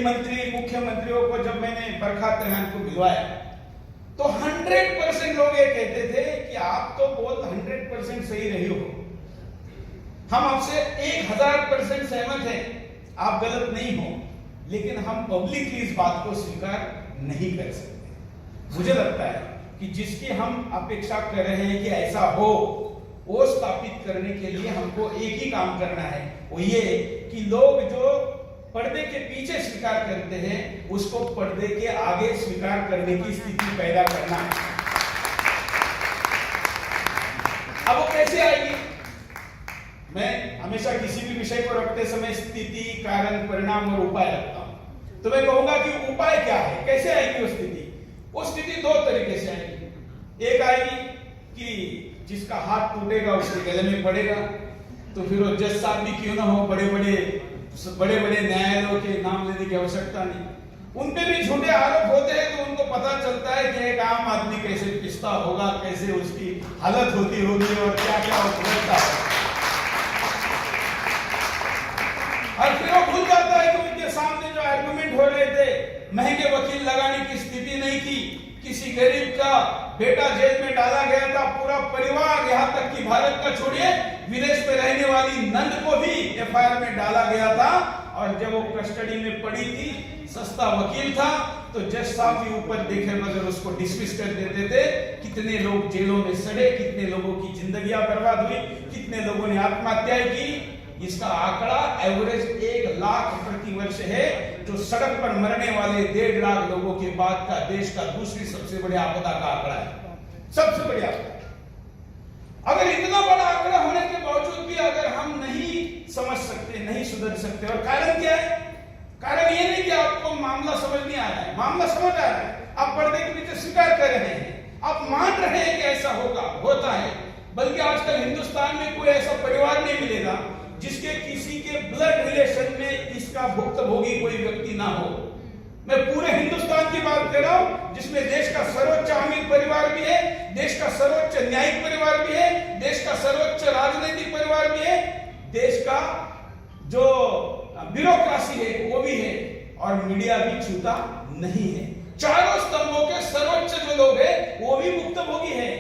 मंत्री मुख्यमंत्रियों को जब मैंने बरखास्त रहमान को मिलवाया तो 100% लोग ये कहते थे कि आप तो बहुत 100% सही रही हो, हम आपसे 1000% सहमत हैं, आप गलत नहीं हो, लेकिन हम पब्लिकली इस बात को स्वीकार नहीं कर सकते। मुझे लगता है कि जिसकी हम अपेक्षा कर रहे हैं कि ऐसा हो, वो स्थापित करने के लिए हमको एक ही काम करना है, वो ये कि लोग जो पर्दे के पीछे स्वीकार करते हैं उसको पर्दे के आगे स्वीकार करने की स्थिति पैदा करना है। अब वो कैसे आएगी? मैं हमेशा किसी भी विषय को रखते समय स्थिति, कारण, परिणाम और उपाय रखता हूं। तो मैं कहूंगा कि उपाय क्या है, कैसे आएगी वो स्थिति? वो स्थिति दो तरीके से आएगी। एक आएगी कि जिसका हाथ टूटेगा उसके गले में पड़ेगा, तो फिर वो जज साहब भी क्यों ना हो, बड़े बड़े न्यायालयों के नाम लेने की आवश्यकता नहीं, उन पे भी झूठे आरोप होते हैं तो उनको पता चलता है कि एक आम आदमी कैसे पिसता होगा, कैसे उसकी हालत होती होगी और क्या क्या होता है, और फिर वो भूल जाता है कि उनके सामने जो आर्गुमेंट हो रहे थे, महंगे वकील लगाने की स्थिति नहीं थी, किसी गरीब का बेटा जेल में डाला गया था, पूरा परिवार, यहाँ तक कि भारत का छोड़िए विदेश में रहने वाली नंद को भी एफआईआर में डाला गया था, और जब वो कस्टडी में पड़ी थी, सस्ता वकील था, तो जज साहब भी ऊपर देखे बगैर उसको डिसमिस कर देते थे। कितने लोग जेलों में सड़े, कितने लोगों की जिंदगियां बर्बाद हुई, कितने लोगों ने आत्महत्याएं की। इसका आंकड़ा एवरेज 1 लाख प्रति वर्ष है, जो सड़क पर मरने वाले 1.5 लाख लोगों के बाद का देश का दूसरी सबसे बड़ी आपदा का आंकड़ा है, सबसे बड़ी आपदा। अगर इतना बड़ा आंकड़ा होने के बावजूद भी अगर हम नहीं समझ सकते, नहीं सुधर सकते, और कारण क्या है? कारण ये नहीं कि आपको मामला समझ नहीं आ रहा है, मामला समझ आ रहा है, आप पर्दे के पीछे स्वीकार कर रहे हैं, आप मान रहे हैं कि ऐसा होगा, होता है। बल्कि आजकल हिंदुस्तान में कोई ऐसा परिवार नहीं मिलेगा जिसके किसी के ब्लड रिलेशन में इसका भुक्तभोगी कोई व्यक्ति ना हो। मैं पूरे हिंदुस्तान की बात कर रहा हूं, जिसमें देश का सर्वोच्च अमीर परिवार भी है, देश का सर्वोच्च न्यायिक परिवार भी है, देश का सर्वोच्च राजनीतिक परिवार भी है, देश का जो ब्यूरोक्रेसी है वो भी है, और मीडिया भी छूता नहीं है। चारों स्तंभों के सर्वोच्च जो लोग हैं वो भी भुक्तभोगी है।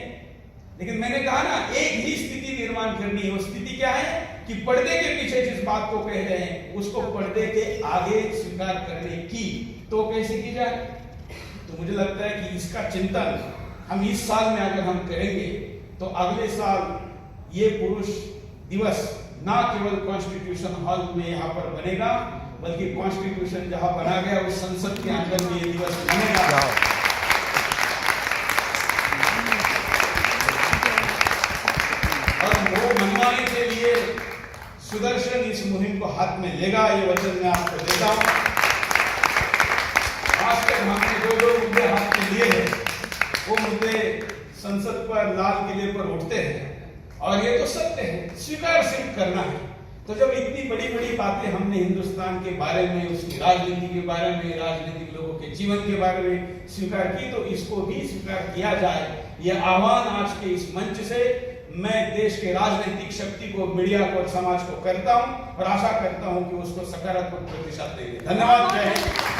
लेकिन मैंने कहा ना, एक ही स्थिति निर्माण करनी है। वो स्थिति क्या है कि पर्दे के पीछे जिस बात को कह रहे हैं उसको पर्दे के आगे स्वीकार करने की। तो कैसे की जाए? तो मुझे लगता है कि इसका चिंतन हम इस साल में अगर हम करेंगे तो अगले साल ये पुरुष दिवस ना केवल कॉन्स्टिट्यूशन हॉल में यहाँ पर बनेगा, बल्कि कॉन्स्टिट्यूशन जहां बना गया उस संसद के अंदर में ये दिवस बनेगा। और वो मनवाने के लिए सुदर्शन इस मुहिम को हाथ में लेगा, ये वचन मैं आपको देता हूं। आज तक हमने जो मुद्दे हाथ में लिए हैं वो मुद्दे संसद पर, लाल किले पर उठते हैं, और ये तो सत्य है, स्वीकार सिर्फ करना है। तो जब इतनी बड़ी बड़ी बातें हमने हिंदुस्तान के बारे में, उसकी राजनीति के बारे में, राजनीतिक लोगों के जीवन के बारे में स्वीकार की, तो इसको भी स्वीकार किया जाए। यह आह्वान आज के इस मंच से मैं देश के राजनीतिक शक्ति को, मीडिया को और समाज को करता हूं, और आशा करता हूं कि उसको सकारात्मक प्रतिशत देंगे। धन्यवाद। जय हिंद।